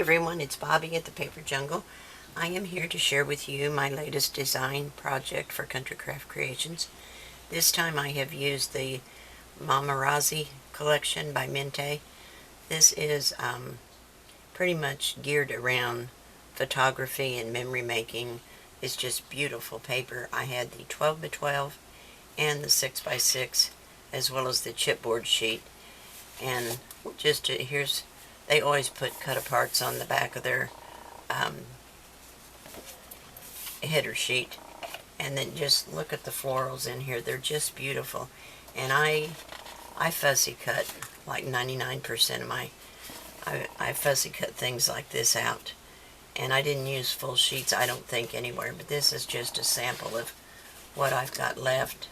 everyone, it's Bobbie at the Paper Jungle. I am here to share with you my latest design project for Country Craft Creations. This time I have used the Mamarazzi collection by Mintay. This is pretty much geared around photography and memory making. It's just beautiful paper. I had the 12 by 12 and the 6 by 6 as well as the chipboard sheet. And just they always put cut aparts on the back of their header sheet. And then just look at the florals in here. They're just beautiful. And I fussy cut like 99% of my, I fussy cut things like this out. And I didn't use full sheets, I don't think, anywhere. But this is just a sample of what I've got left.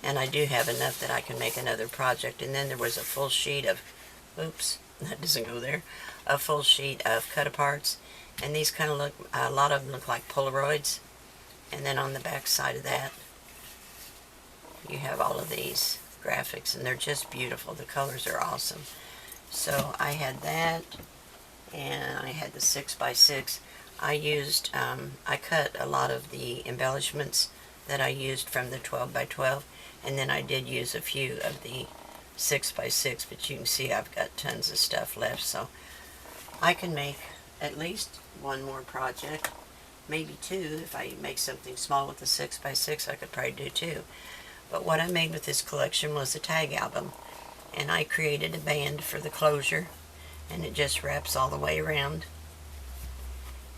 And I do have enough that I can make another project. And then there was a full sheet of, oops, that doesn't go there, a full sheet of cut aparts. And these kind of look, a lot of them look like Polaroids. And then on the back side of that, you have all of these graphics, and they're just beautiful. The colors are awesome. So I had that, and I had the 6 by 6. I used, I cut a lot of the embellishments that I used from the 12 by 12, and then I did use a few of the 6 by 6, but you can see I've got tons of stuff left, so I can make at least one more project, maybe two. If I make something small with the 6 by 6, I could probably do two. But what I made with this collection was a tag album, and I created a band for the closure, and it just wraps all the way around.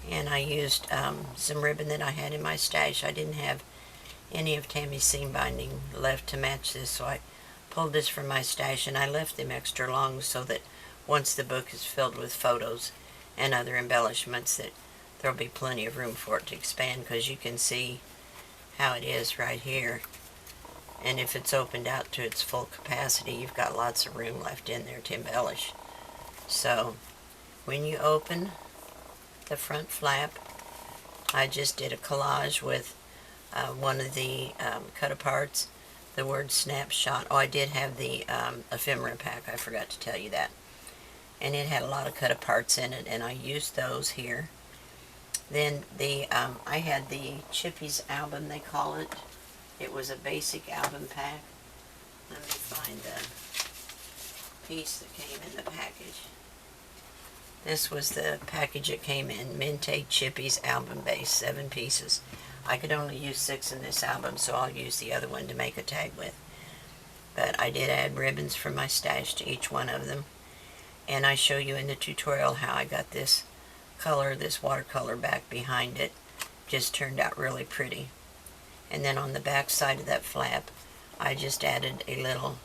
And I used some ribbon that I had in my stash. I didn't have any of Tammy's seam binding left to match this, so I pulled this from my stash, and I left them extra long so that once the book is filled with photos and other embellishments, that there'll be plenty of room for it to expand, because you can see how it is right here. And if it's opened out to its full capacity, you've got lots of room left in there to embellish. So when you open the front flap, I just did a collage with one of the cut aparts, the word snapshot. Oh, I did have the ephemera pack, I forgot to tell you that. And it had a lot of cut aparts in it, and I used those here. Then I had the Chippy's album, they call it. It was a basic album pack. Let me find the piece that came in the package. This was the package it came in, Mintay Chippy's album base, 7 pieces. I could only use 6 in this album, so I'll use the other one to make a tag with. But I did add ribbons from my stash to each one of them. And I show you in the tutorial how I got this color, this watercolor back behind it. Just turned out really pretty. And then on the back side of that flap, I just added a little,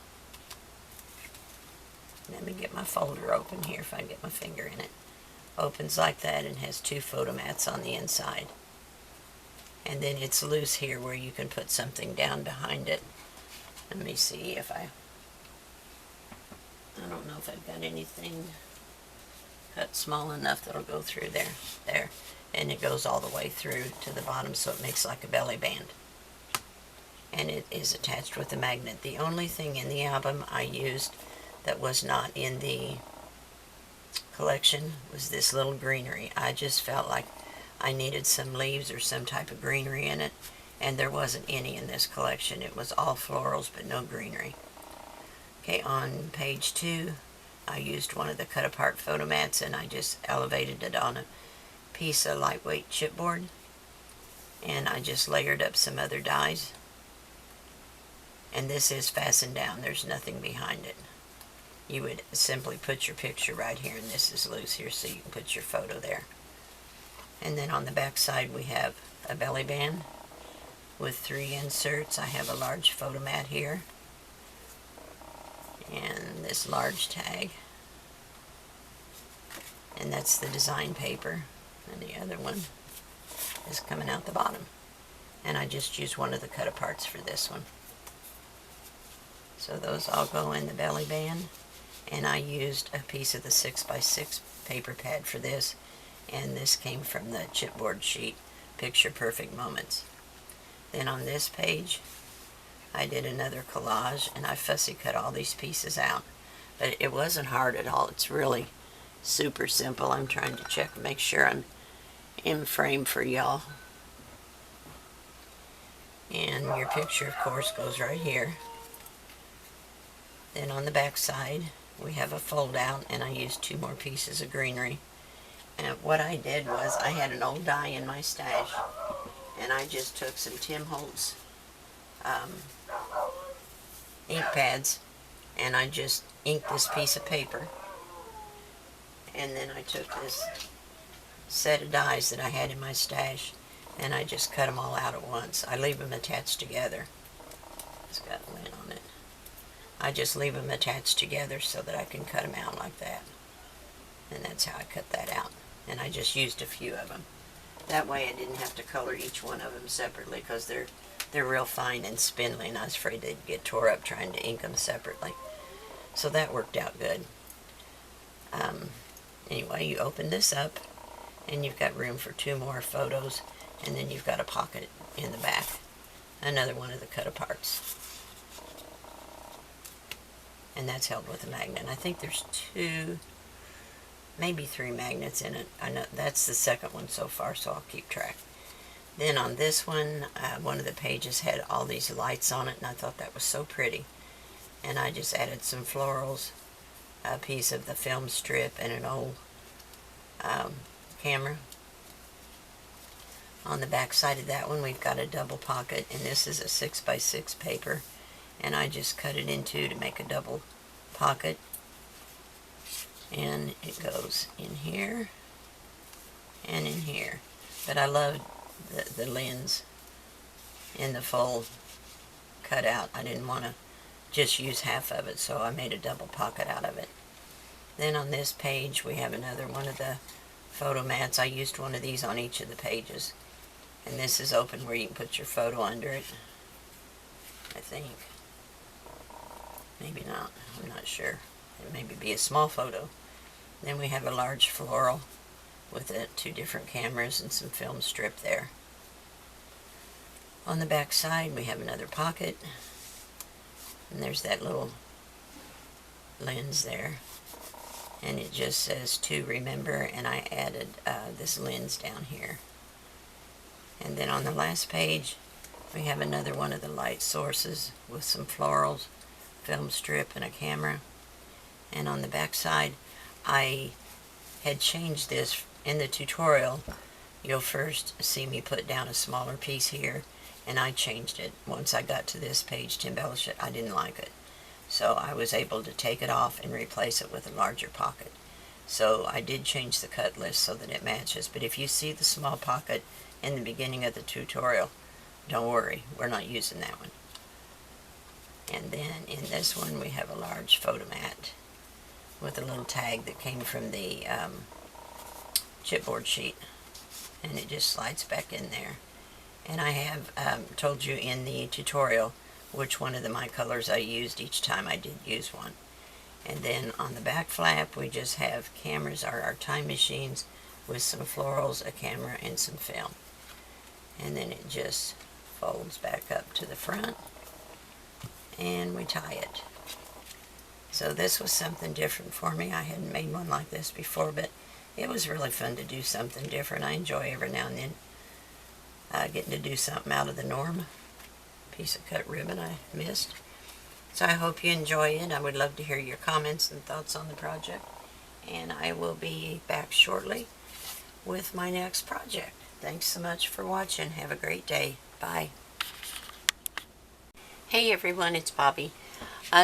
let me get my folder open here if I can get my finger in it. Opens like that and has 2 photo mats on the inside. And then it's loose here where you can put something down behind it. Let me see if I don't know if I've got anything cut small enough that'll go through there. There. And it goes all the way through to the bottom, so it makes like a belly band. And it is attached with a magnet. The only thing in the album I used that was not in the collection was this little greenery. I just felt like I needed some leaves or some type of greenery in it, and there wasn't any in this collection. It was all florals but no greenery. Okay, on page 2, I used one of the cut apart photo mats, and I just elevated it on a piece of lightweight chipboard, and I just layered up some other dies. And this is fastened down. There's nothing behind it. You would simply put your picture right here, and this is loose here, so you can put your photo there. And then on the back side we have a belly band with 3 inserts. I have a large photo mat here, and this large tag. And that's the design paper. And the other one is coming out the bottom. And I just used one of the cut aparts for this one. So those all go in the belly band, and I used a piece of the 6 by 6 paper pad for this, and this came from the chipboard sheet, Picture Perfect Moments. Then on this page, I did another collage, and I fussy cut all these pieces out. But it wasn't hard at all. It's really super simple. I'm trying to check and make sure I'm in frame for y'all. And your picture, of course, goes right here. Then on the back side, we have a fold out, and I used 2 more pieces of greenery. And what I did was, I had an old die in my stash, and I just took some Tim Holtz ink pads, and I just inked this piece of paper. And then I took this set of dies that I had in my stash, and I just cut them all out at once. I leave them attached together. It's got lint on it. I just leave them attached together so that I can cut them out like that. And that's how I cut that out. And I just used a few of them. That way I didn't have to color each one of them separately, because they're real fine and spindly, and I was afraid they'd get tore up trying to ink them separately. So that worked out good. Anyway, you open this up, and you've got room for 2 more photos, and then you've got a pocket in the back. Another one of the cut-aparts. And that's held with a magnet. I think there's 2, maybe 3 magnets in it. I know that's the second one so far, so I'll keep track. Then on this one, one of the pages had all these lights on it, and I thought that was so pretty. And I just added some florals, a piece of the film strip, and an old camera. On the back side of that one, we've got a double pocket, and this is a 6x6 paper, and I just cut it in 2 to make a double pocket. And it goes in here and in here. But I love the lens in the fold cut out. I didn't want to just use half of it, so I made a double pocket out of it. Then on this page, we have another one of the photo mats. I used one of these on each of the pages. And this is open where you can put your photo under it, I think. Maybe not. I'm not sure. It maybe be a small photo. Then we have a large floral with 2 different cameras and some film strip there. On the back side, we have another pocket. And there's that little lens there. And it just says to remember, and I added this lens down here. And then on the last page, we have another one of the light sources with some florals, film strip, and a camera. And on the back side, I had changed this in the tutorial. You'll first see me put down a smaller piece here, and I changed it. Once I got to this page to embellish it, I didn't like it. So I was able to take it off and replace it with a larger pocket. So I did change the cut list so that it matches. But if you see the small pocket in the beginning of the tutorial, don't worry, we're not using that one. And then in this one, we have a large photo mat with a little tag that came from the chipboard sheet, and it just slides back in there. And I have told you in the tutorial which one of my colors I used each time I did use one. And then on the back flap, we just have cameras, our time machines, with some florals, a camera, and some film. And then it just folds back up to the front, and we tie it. So this was something different for me. I hadn't made one like this before, but it was really fun to do something different. I enjoy every now and then getting to do something out of the norm. Piece of cut ribbon I missed. So I hope you enjoy it. I would love to hear your comments and thoughts on the project. And I will be back shortly with my next project. Thanks so much for watching. Have a great day. Bye. Hey everyone, it's Bobbie.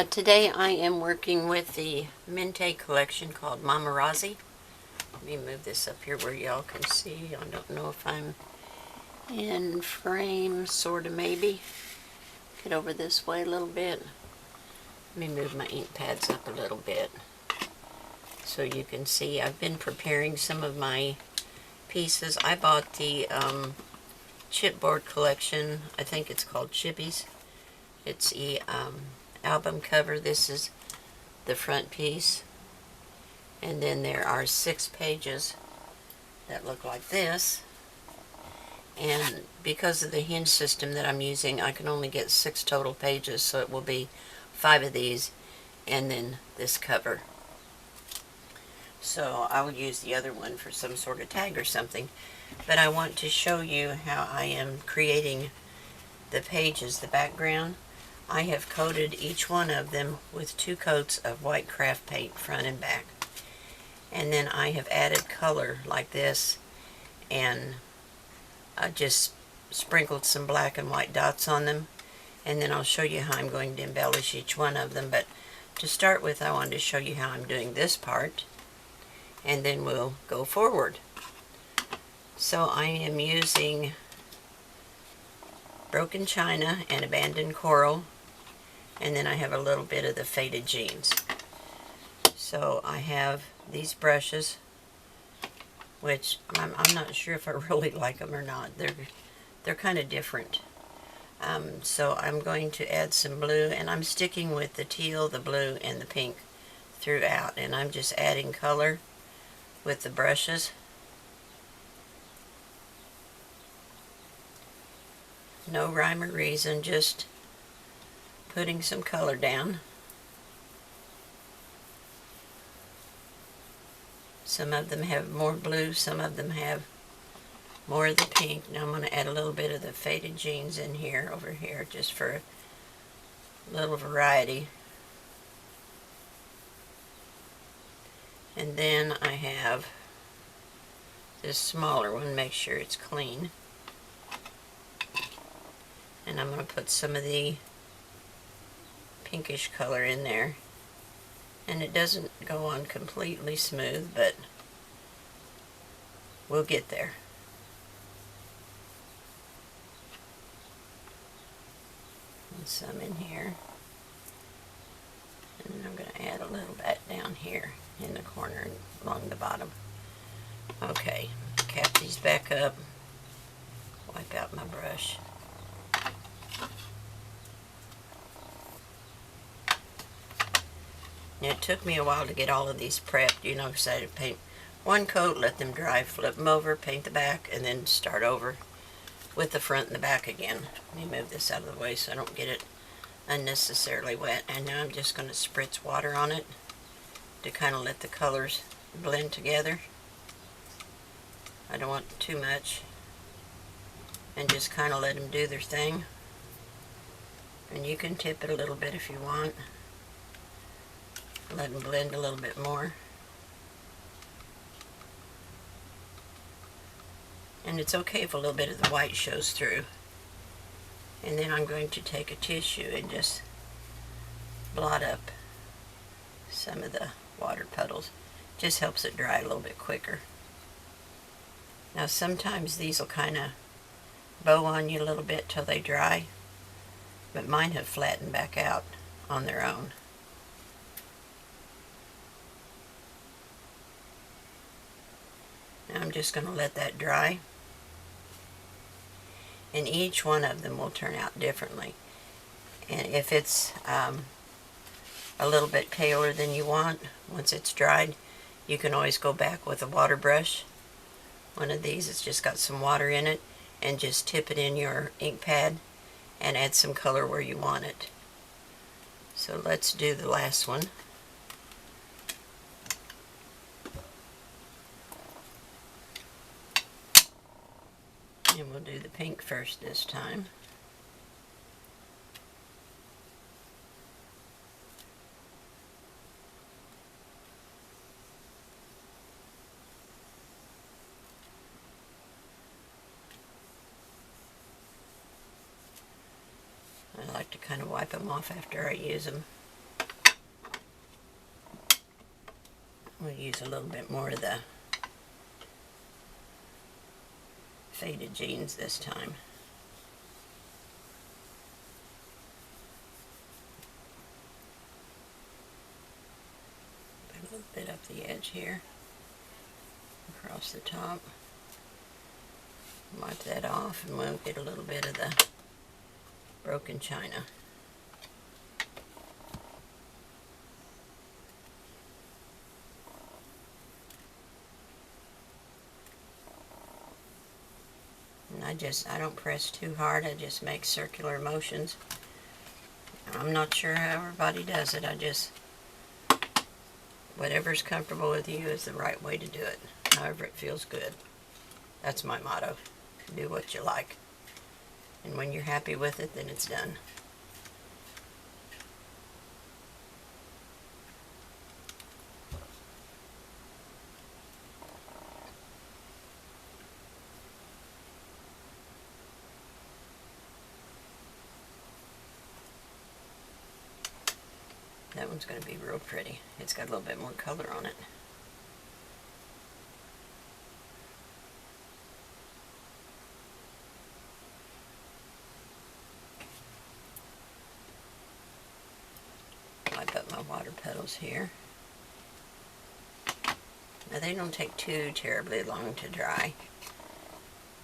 Today I am working with the Mintay collection called Mamarazzi. Let me move this up here where y'all can see. I don't know if I'm in frame, sort of maybe. Get over this way a little bit. Let me move my ink pads up a little bit so you can see. I've been preparing some of my pieces. I bought the chipboard collection. I think it's called Chippies. It's the album cover. This is the front piece. And then there are 6 pages that look like this. And because of the Hinge system that I'm using, I can only get 6 total pages, so it will be 5 of these and then this cover. so I will use the other one for some sort of tag or something. But I want to show you how I am creating the pages, the background. I have coated each one of them with 2 coats of white craft paint, front and back. And then I have added color like this, and I just sprinkled some black and white dots on them. And then I'll show you how I'm going to embellish each one of them. But to start with, I wanted to show you how I'm doing this part, and then we'll go forward. So I am using broken china and abandoned coral, and then I have a little bit of the faded jeans. So I have these brushes, which I'm not sure if I really like them or not. They're kind of different. So I'm going to add some blue, and I'm sticking with the teal, the blue, and the pink throughout, and I'm just adding color with the brushes. No rhyme or reason, just putting some color down. Some of them have more blue, some of them have more of the pink. Now I'm going to add a little bit of the faded jeans in here, over here, just for a little variety. And then I have this smaller one, make sure it's clean. And I'm going to put some of the pinkish color in there. And it doesn't go on completely smooth, but we'll get there. And some in here. And then I'm going to add a little bit down here in the corner and along the bottom. Okay, cap these back up. Wipe out my brush. Now, it took me a while to get all of these prepped, you know, because I had to paint one coat, let them dry, flip them over, paint the back, and then start over with the front and the back again. Let me move this out of the way so I don't get it unnecessarily wet. And now I'm just going to spritz water on it to kind of let the colors blend together. I don't want too much. And just kind of let them do their thing. And you can tip it a little bit if you want. Let them blend a little bit more. And it's okay if a little bit of the white shows through. And then I'm going to take a tissue and just blot up some of the water puddles. Just helps it dry a little bit quicker. Now sometimes these will kind of bow on you a little bit till they dry, but mine have flattened back out on their own. Now I'm just going to let that dry. And each one of them will turn out differently. And if it's a little bit paler than you want, once it's dried, you can always go back with a water brush. One of these, it's just got some water in it, and just tip it in your ink pad and add some color where you want it. So let's do the last one. And we'll do the pink first this time. I like to kind of wipe them off after I use them. We'll use a little bit more of the faded jeans this time. Put a little bit up the edge here, across the top. Wipe that off, and we'll get a little bit of the broken china. And I don't press too hard, I just make circular motions. I'm not sure how everybody does it, I just whatever's comfortable with you is the right way to do it, however it feels good. That's my motto. Do what you like. And when you're happy with it, then it's done. That one's going to be real pretty. It's got a little bit more color on it. I put my water petals here. Now they don't take too terribly long to dry.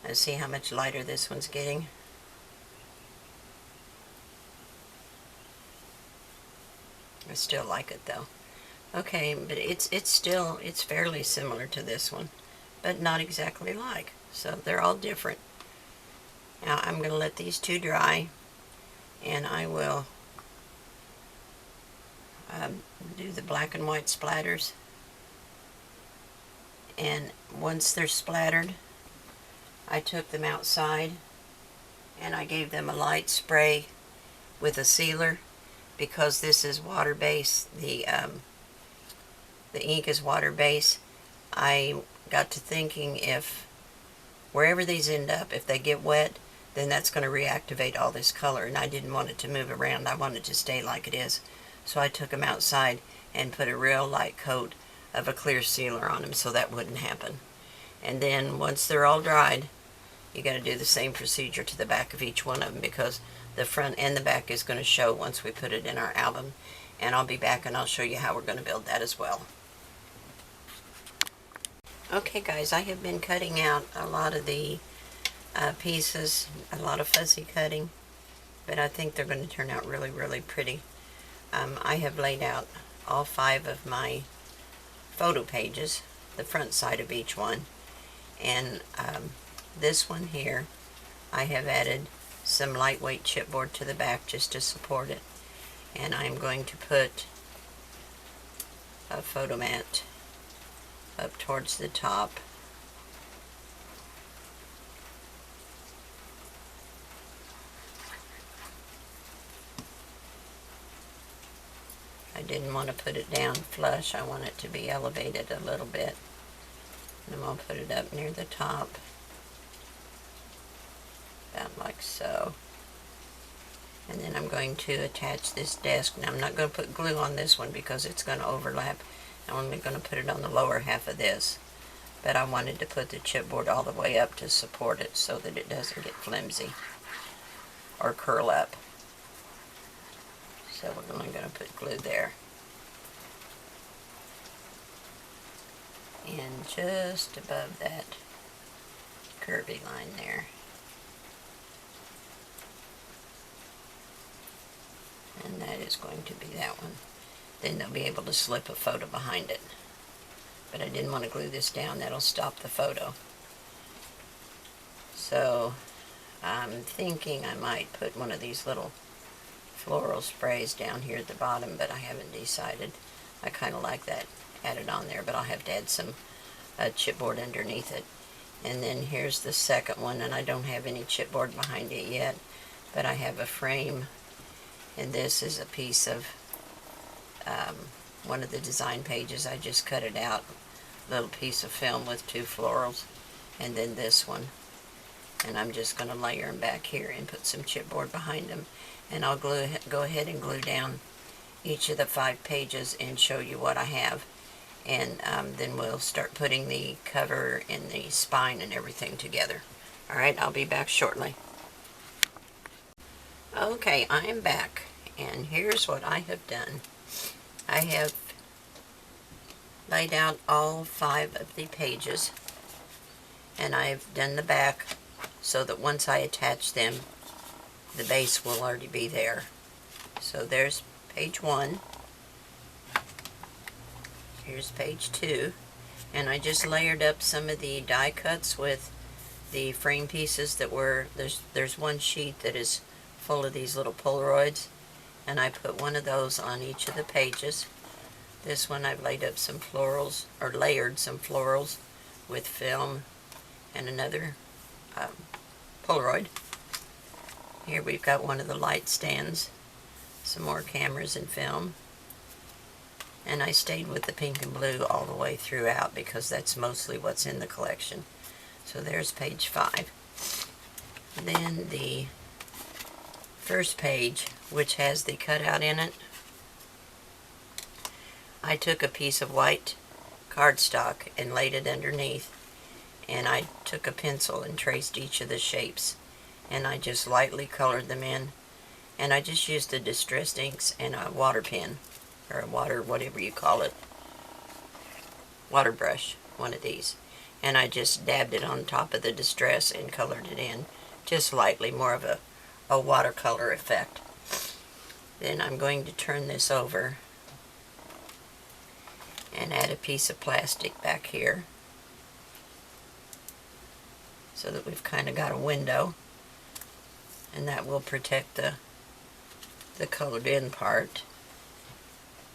Let's see how much lighter this one's getting. I still like it though. Okay, but it's fairly similar to this one, but not exactly like. So they're all different. Now I'm going to let these two dry, and I will do the black and white splatters. And once they're splattered, I took them outside and I gave them a light spray with a sealer, because this is water-based. The ink is water-based. I got to thinking, if wherever these end up, if they get wet, then that's going to reactivate all this color, and I didn't want it to move around. I wanted it to stay like it is. So I took them outside and put a real light coat of a clear sealer on them so that wouldn't happen. And then once they're all dried, you got to do the same procedure to the back of each one of them, because the front and the back is going to show once we put it in our album. And I'll be back and I'll show you how we're going to build that as well. Okay guys, I have been cutting out a lot of the pieces, a lot of fussy cutting, but I think they're going to turn out really, really pretty. I have laid out all 5 of my photo pages, the front side of each one, and this one here, I have added some lightweight chipboard to the back just to support it, and I'm going to put a photo mat up towards the top. I didn't want to put it down flush. I want it to be elevated a little bit. And I'm going to put it up near the top, about like so. And then I'm going to attach this desk. Now I'm not going to put glue on this one because it's going to overlap. I'm only going to put it on the lower half of this. But I wanted to put the chipboard all the way up to support it so that it doesn't get flimsy or curl up. So we're only going to put glue there. And just above that curvy line there. And that is going to be that one. Then they'll be able to slip a photo behind it. But I didn't want to glue this down. That'll stop the photo. So I'm thinking I might put one of these little floral sprays down here at the bottom, but I haven't decided. I kind of like that added on there, but I'll have to add some chipboard underneath it. And then here's the second one, and I don't have any chipboard behind it yet, but I have a frame, and this is a piece of one of the design pages. I just cut it out, a little piece of film with 2 florals, and then this one. And I'm just going to layer them back here and put some chipboard behind them. And I'll go ahead and glue down each of the 5 pages and show you what I have. And then we'll start putting the cover and the spine and everything together. Alright, I'll be back shortly. Okay, I am back. And here's what I have done. I have laid out all 5 of the pages. And I've done the back so that once I attach them, the base will already be there. So there's page 1. Here's page 2. And I just layered up some of the die cuts with the frame pieces that were, there's one sheet that is full of these little Polaroids. And I put one of those on each of the pages. This one I've laid up some florals, or layered some florals with film and another Polaroid. Here we've got one of the light stands, some more cameras and film. And I stayed with the pink and blue all the way throughout because that's mostly what's in the collection. So there's page 5. Then the first page, which has the cutout in it, I took a piece of white cardstock and laid it underneath, and I took a pencil and traced each of the shapes, and I just lightly colored them in, and I just used the distressed inks and a water pen, or a water, whatever you call it, water brush, one of these, and I just dabbed it on top of the distress and colored it in, just lightly, more of a watercolor effect. Then I'm going to turn this over and add a piece of plastic back here so that we've kind of got a window, and that will protect the colored in part.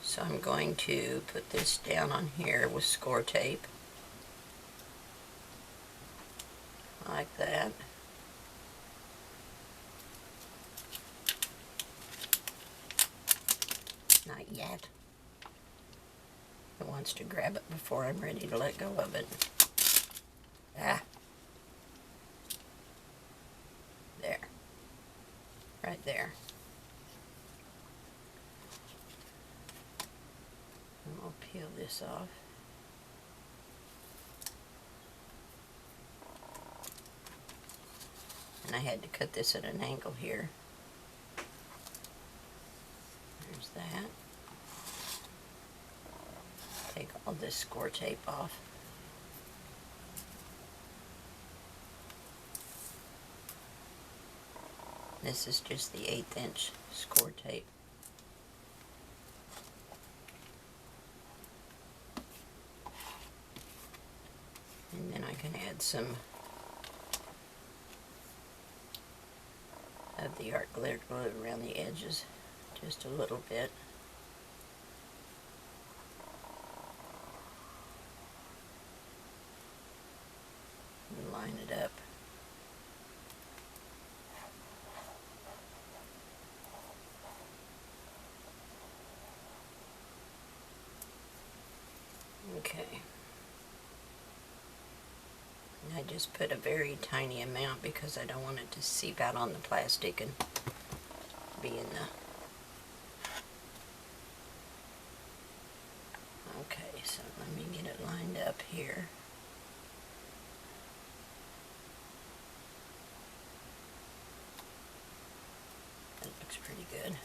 So I'm going to put this down on here with score tape like that. Not yet. It wants to grab it before I'm ready to let go of it. Ah. There. Right there. And we'll peel this off. And I had to cut this at an angle here. There's that. Take all this score tape off. This is just the 1/8 inch score tape. And then I can add some of the art glitter glue around the edges, just a little bit. And line it up. Okay. And I just put a very tiny amount because I don't want it to seep out on the plastic and be in the... Okay, so let me get it lined up here. That looks pretty good.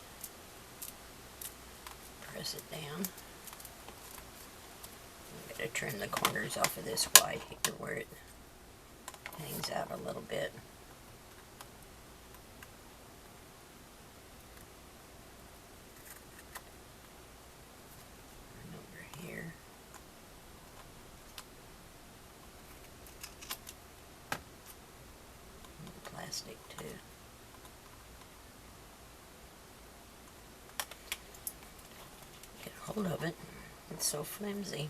Press it down. I'm going to trim the corners off of this white here where it hangs out a little bit. And over here. And the plastic too. Get hold of it. It's so flimsy.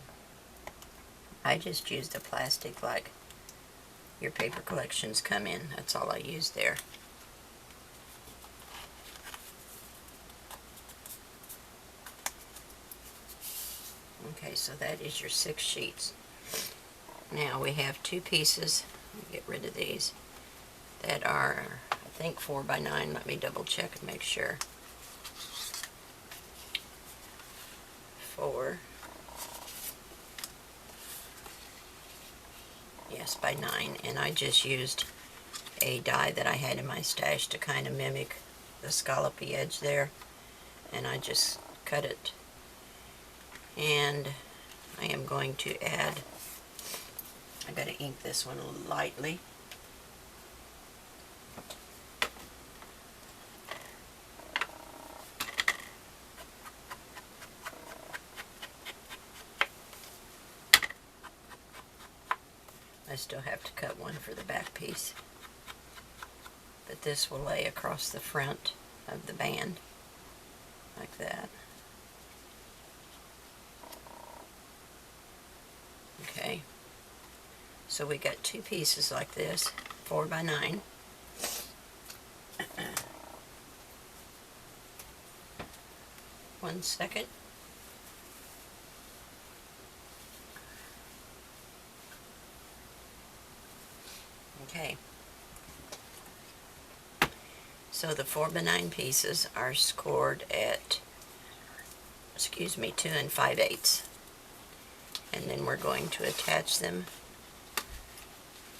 I just used a plastic like your paper collections come in. That's all I used there. Okay, so that is your 6 sheets. Now we have 2 pieces. Let me get rid of these. That are, I think, 4 by 9. Let me double check and make sure. 4. Yes, by 9, and I just used a die that I had in my stash to kind of mimic the scallopy edge there, and I just cut it, and I am going to add, I gotta ink this one lightly. I still have to cut one for the back piece, but this will lay across the front of the band like that. Okay, so we got two pieces like this, 4 by 9. One second. Okay. So the 4 by 9 pieces are scored at, 2 5/8. And then we're going to attach them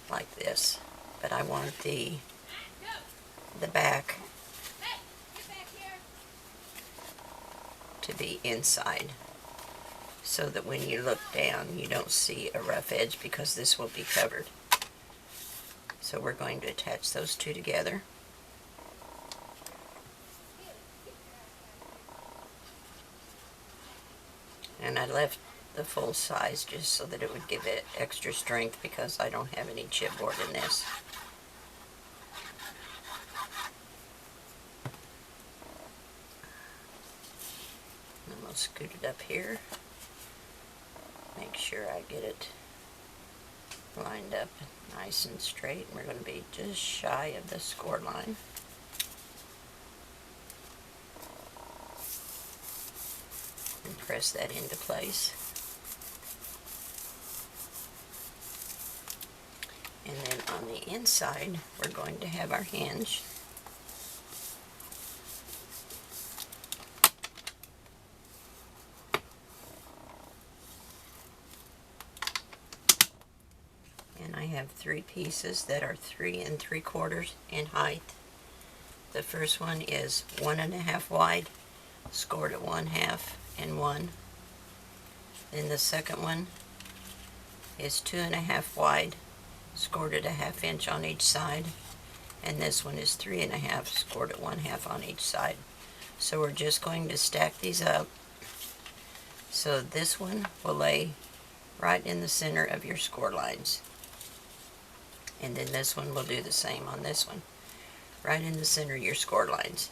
like this. But I want the back to be inside, so that when you look down you don't see a rough edge, because this will be covered. So we're going to attach those two together. And I left the full size just so that it would give it extra strength, because I don't have any chipboard in this. I'm going to scoot it up here. Make sure I get it lined up nice and straight. We're going to be just shy of the score line. And press that into place. And then on the inside, we're going to have our hinge. And I have 3 pieces that are 3 3/4 in height. The first one is 1 1/2 wide, scored at 1/2 and 1. Then the second one is 2 1/2 wide, scored at 1/2 inch on each side. And this one is 3 1/2, scored at 1/2 on each side. So we're just going to stack these up. So this one will lay right in the center of your score lines. And then this one will do the same on this one, right in the center of your score lines.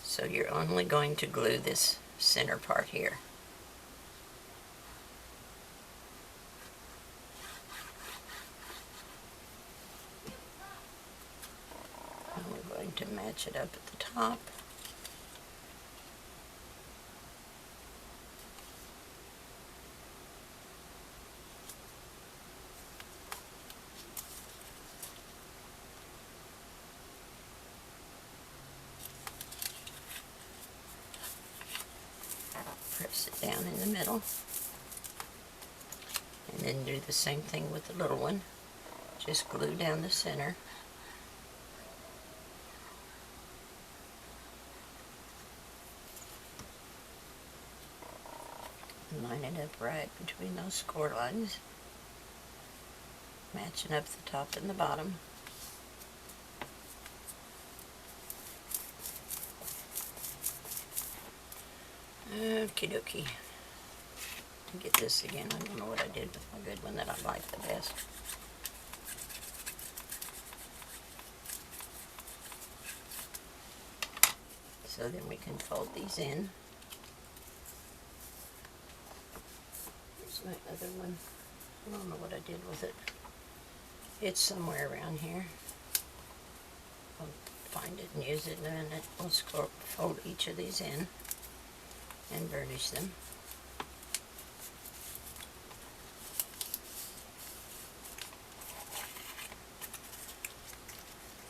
So you're only going to glue this center part here. And we're going to match it up at the top. Press it down in the middle, and then do the same thing with the little one. Just glue down the center. And line it up right between those score lines, matching up the top and the bottom. Okie dokie. Get this again. I don't know what I did with my good one that I like the best. So then we can fold these in. Here's my other one. I don't know what I did with it. It's somewhere around here. I'll find it and use it in a minute. We'll fold each of these in and burnish them.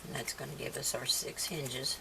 And that's going to give us our 6 hinges.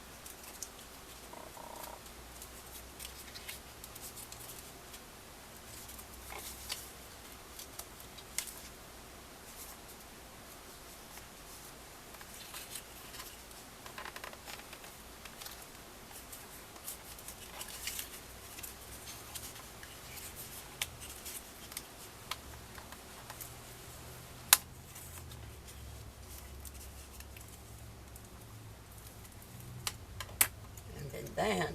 That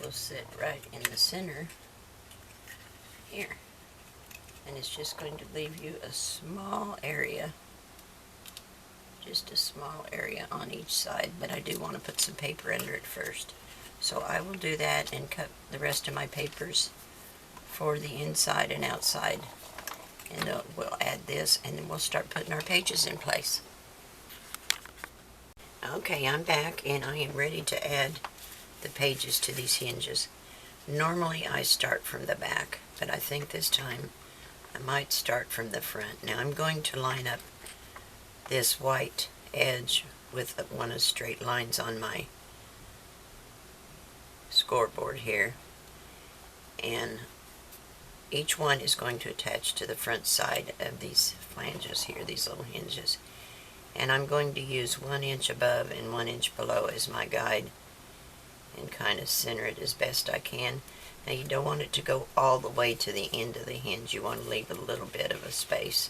will sit right in the center here, and it's just going to leave you a small area, just a small area on each side, but I do want to put some paper under it first. So I will do that and cut the rest of my papers for the inside and outside. And we'll add this, and then we'll start putting our pages in place. Okay, I'm back, and I am ready to add the pages to these hinges. Normally I start from the back, but I think this time I might start from the front. Now I'm going to line up this white edge with one of the straight lines on my scoreboard here, and each one is going to attach to the front side of these flanges here, these little hinges. And I'm going to use 1 inch above and 1 inch below as my guide and kind of center it as best I can. Now you don't want it to go all the way to the end of the hinge. You want to leave a little bit of a space.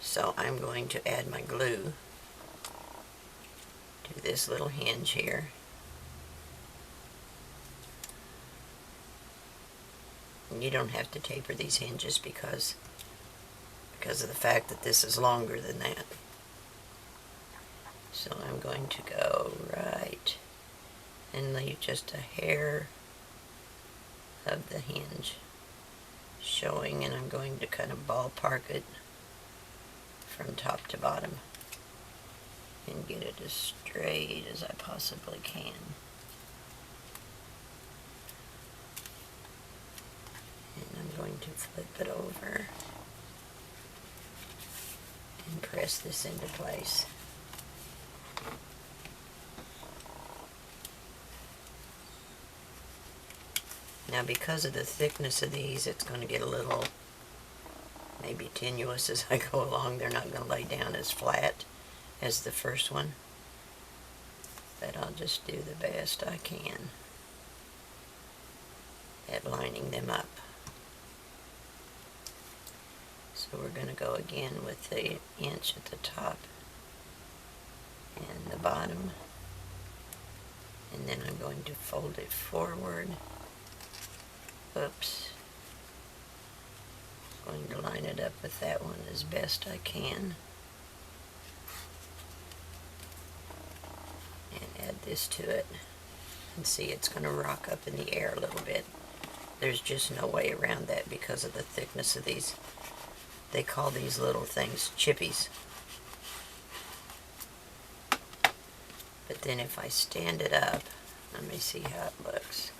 So I'm going to add my glue to this little hinge here. And you don't have to taper these hinges because of the fact that this is longer than that. So I'm going to go right and leave just a hair of the hinge showing, and I'm going to kind of ballpark it from top to bottom and get it as straight as I possibly can. And I'm going to flip it over and press this into place. Now because of the thickness of these, it's going to get a little maybe tenuous as I go along. They're not going to lay down as flat as the first one, but I'll just do the best I can at lining them up. So we're going to go again with the inch at the top and the bottom, and then I'm going to fold it forward. Oops. I'm going to line it up with that one as best I can. And add this to it. And see, it's going to rock up in the air a little bit. There's just no way around that because of the thickness of these. They call these little things chippies. But then if I stand it up, let me see how it looks.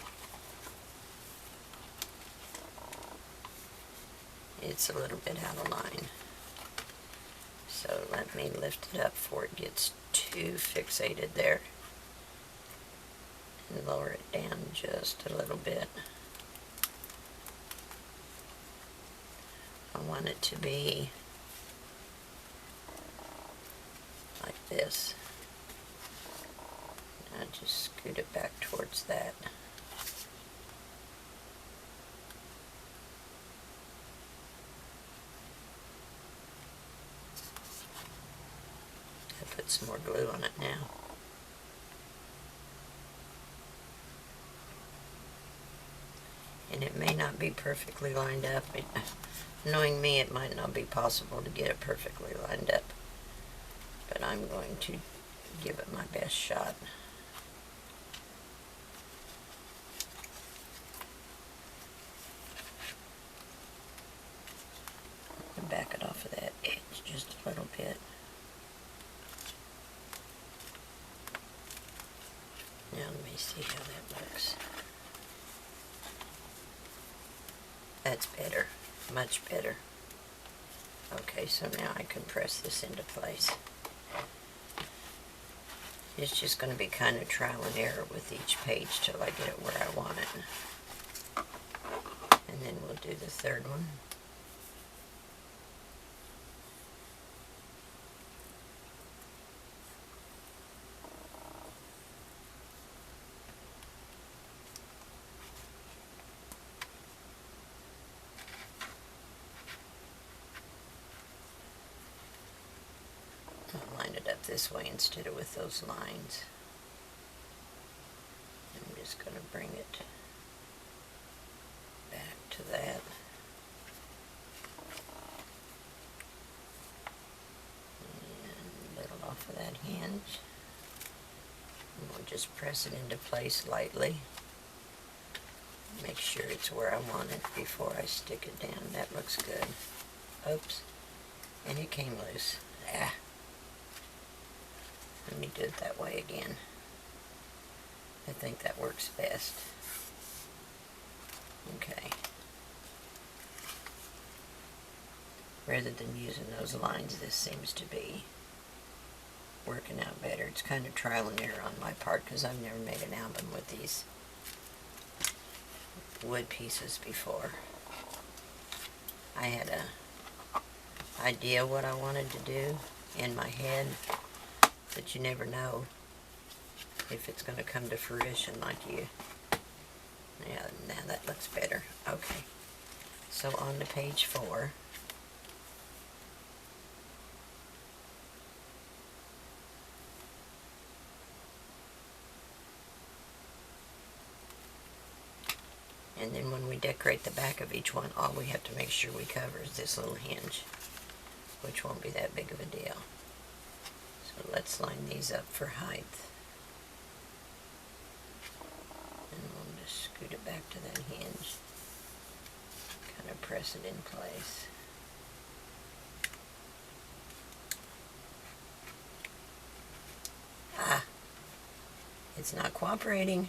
It's a little bit out of line. So let me lift it up before it gets too fixated there. And lower it down just a little bit. I want it to be like this. I just scoot it back towards that. I put some more glue on it now. And it may not be perfectly lined up. Knowing me, it might not be possible to get it perfectly lined up. But I'm going to give it my best shot. And back it off of that edge just a little bit. Now let me see how that looks. That's better. Much better. Okay, so now I can press this into place. It's just going to be kind of trial and error with each page till I get it where I want it. And then we'll do the third one. I'll line it up this way instead of with those lines. I'm just going to bring it back to that. And a little off of that hinge. we'll just press it into place lightly. Make sure it's where I want it before I stick it down. That looks good. Oops. And it came loose. Ah. Let me do it that way again. I think that works best. Okay. Rather than using those lines, this seems to be working out better. It's kind of trial and error on my part because I've never made an album with these wood pieces before. I had a idea what I wanted to do in my head, but you never know if it's going to come to fruition like you. Yeah, now that looks better. Okay, so on to page 4. And then when we decorate the back of each one, all we have to make sure we cover is this little hinge, which won't be that big of a deal. So let's line these up for height. And we'll just scoot it back to that hinge. Kind of press it in place. Ah! It's not cooperating.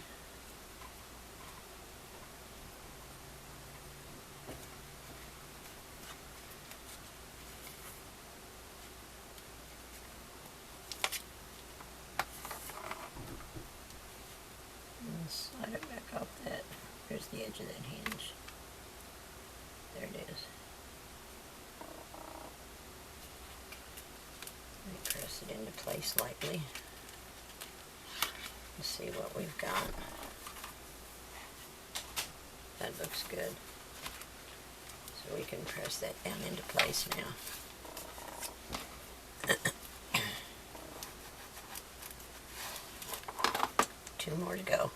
Slide it back off that. There's the edge of that hinge. There it is. Let me press it into place lightly. Let's see what we've got. That looks good. So we can press that down into place now. Two more to go.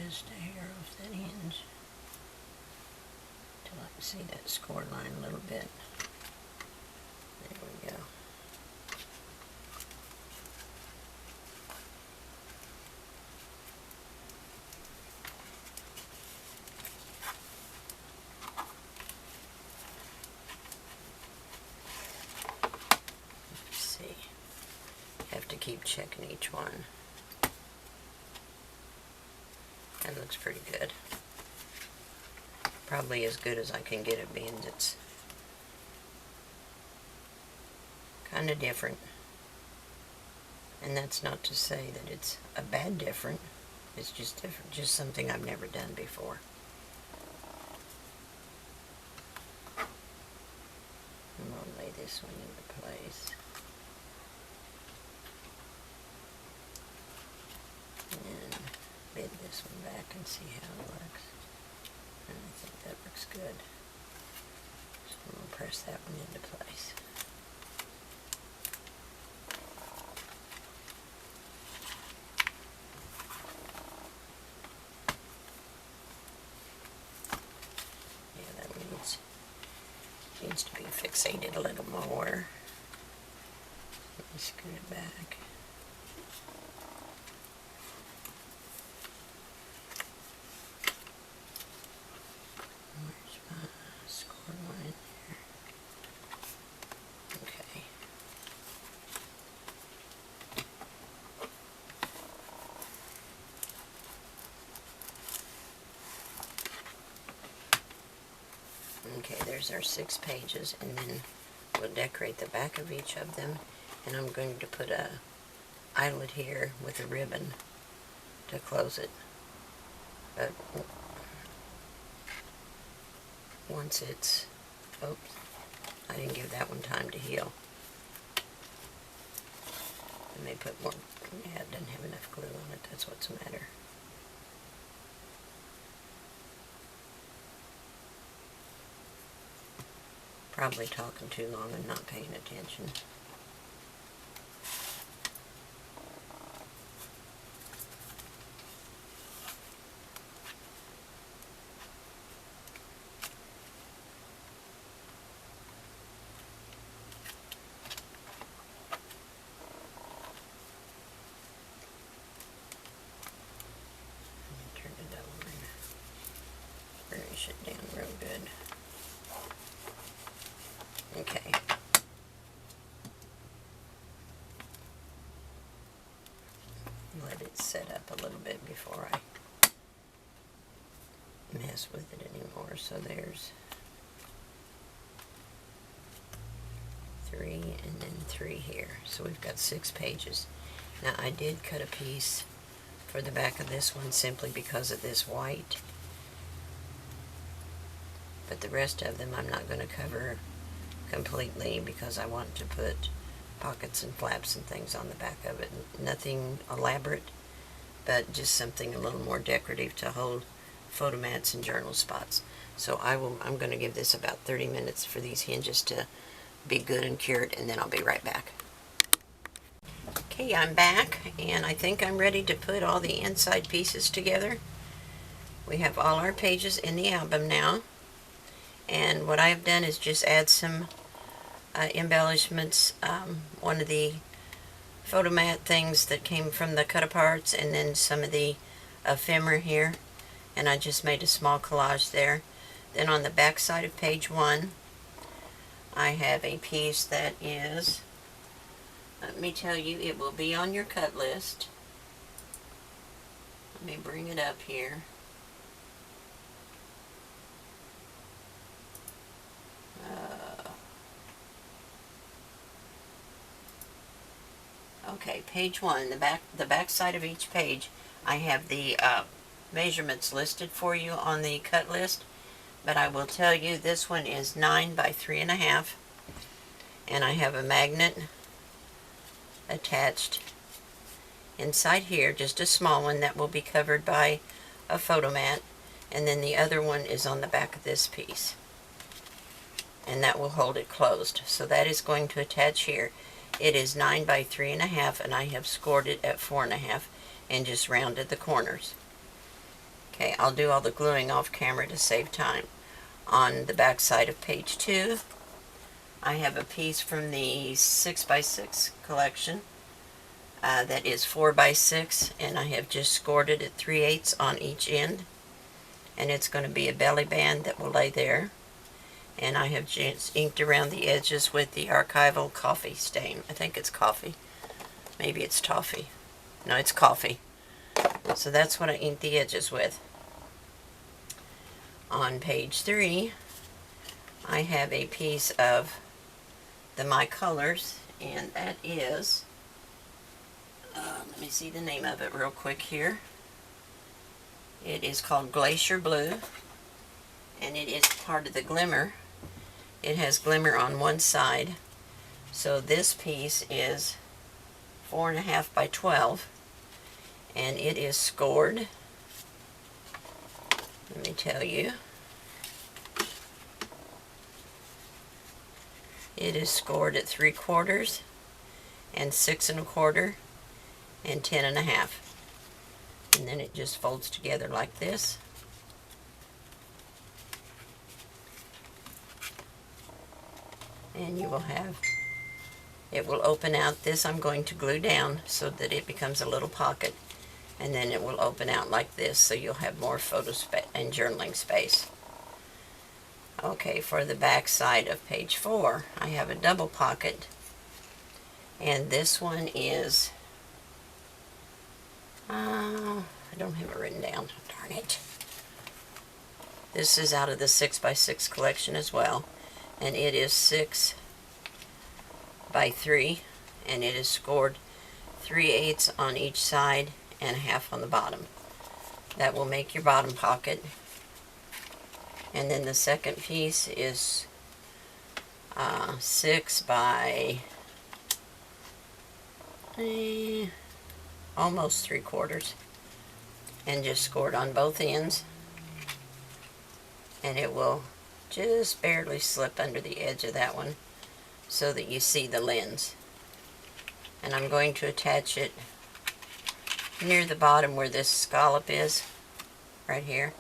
Just a hair off that hinge till I can see that score line a little bit. There we go. Let's see. Have to keep checking each one. That looks pretty good. Probably as good as I can get it, being it's kind of different. And that's not to say that it's a bad different. It's just different, just something I've never done before. I'm going to lay this one into place. And bend this one back and see how it looks. And I think that looks good. So I'm going to press that one into place. Yeah, that one needs to be fixated a little more. Let me scoot it back. Okay, there's our 6 pages, and then we'll decorate the back of each of them, and I'm going to put a eyelet here with a ribbon to close it. But once it's, oops, I didn't give that one time to heal. I may put more, yeah, it doesn't have enough glue on it, that's what's the matter. Probably talking too long and not paying attention. Turn it over and burnish it down real good. Okay. Let it set up a little bit before I mess with it anymore. So there's 3 and then 3 here. So we've got 6 pages. Now I did cut a piece for the back of this one simply because of this white. But the rest of them I'm not going to cover completely because I want to put pockets and flaps and things on the back of it. Nothing elaborate, but just something a little more decorative to hold photo mats and journal spots. So I'm going to give this about 30 minutes for these hinges to be good and cured, and then I'll be right back. Okay, I'm back, and I think I'm ready to put all the inside pieces together. We have all our pages in the album now, and what I've done is just add some embellishments, one of the photo mat things that came from the cut-aparts, and then some of the ephemera here, and I just made a small collage there. Then on the back side of page 1, I have a piece that is, let me tell you, it will be on your cut list. Let me bring it up here. Okay, page 1, the back side of each page, I have the measurements listed for you on the cut list, but I will tell you this one is 9 by 3.5, and I have a magnet attached inside here, just a small one that will be covered by a photo mat, and then the other one is on the back of this piece, and that will hold it closed. So that is going to attach here. It is 9 by 3.5, and I have scored it at 4.5 and just rounded the corners. Okay, I'll do all the gluing off camera to save time. On the back side of page 2, I have a piece from the 6 by 6 collection that is 4 by 6, and I have just scored it at 3/8 on each end, and it's going to be a belly band that will lay there. And I have just inked around the edges with the archival coffee stain. I think it's coffee. Maybe it's toffee. No, it's coffee. So that's what I inked the edges with. On page 3, I have a piece of the My Colors, and that is, let me see the name of it real quick here. It is called Glacier Blue, and it is part of the Glimmer. It has glimmer on one side, so this piece is 4.5 by 12, and it is scored. Let me tell you, it is scored at 3/4 and 6 1/4 and 10 1/2, and then it just folds together like this. And you will have, it will open out. This I'm going to glue down so that it becomes a little pocket, and then it will open out like this, so you'll have more photo space and journaling space. Okay, for the back side of page 4, I have a double pocket, and this one is, I don't have it written down, darn it. This is out of the 6 by 6 collection as well, and it is 6 by 3, and it is scored 3/8 on each side and 1/2 on the bottom. That will make your bottom pocket. And then the second piece is 6 by almost 3/4, and just scored on both ends, and it will just barely slip under the edge of that one so that you see the lens. And I'm going to attach it near the bottom where this scallop is, right here.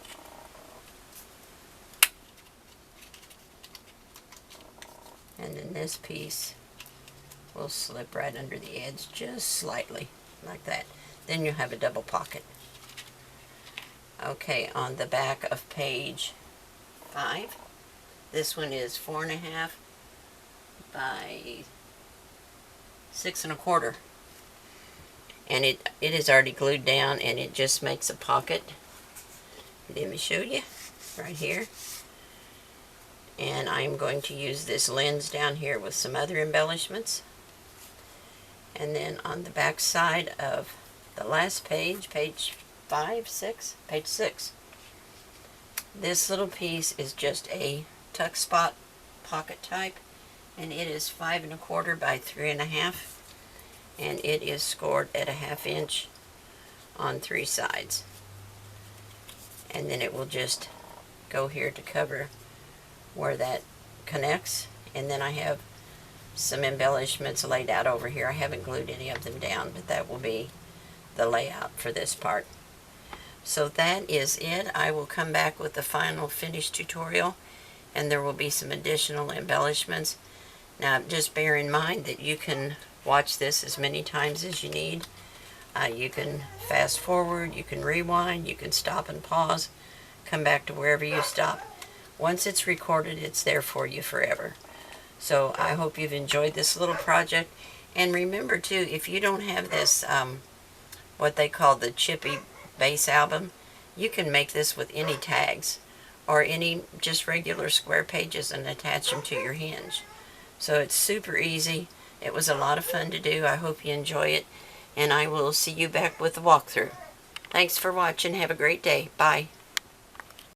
And then this piece will slip right under the edge just slightly, like that. Then you'll have a double pocket. Okay, on the back of page 5, this one is 4.5 by 6 1/4. And it is already glued down, and it just makes a pocket. Let me show you right here. And I'm going to use this lens down here with some other embellishments. And then on the back side of the last page, page 6, this little piece is just a tuck spot pocket type, and it is 5 1/4 by 3.5, and it is scored at 1/2 inch on 3 sides. And then it will just go here to cover where that connects. And then I have some embellishments laid out over here. I haven't glued any of them down, but that will be the layout for this part. So that is it. I will come back with the final finished tutorial, and there will be some additional embellishments. Now just bear in mind that you can watch this as many times as you need. You can fast forward, you can rewind, you can stop and pause, come back to wherever you stop. Once it's recorded, it's there for you forever. So I hope you've enjoyed this little project. And remember too, if you don't have this, what they call the chippy base album, you can make this with any tags or any just regular square pages and attach them to your hinge. So it's super easy. It was a lot of fun to do. I hope you enjoy it, and I will see you back with the walkthrough. Thanks for watching. Have a great day. Bye.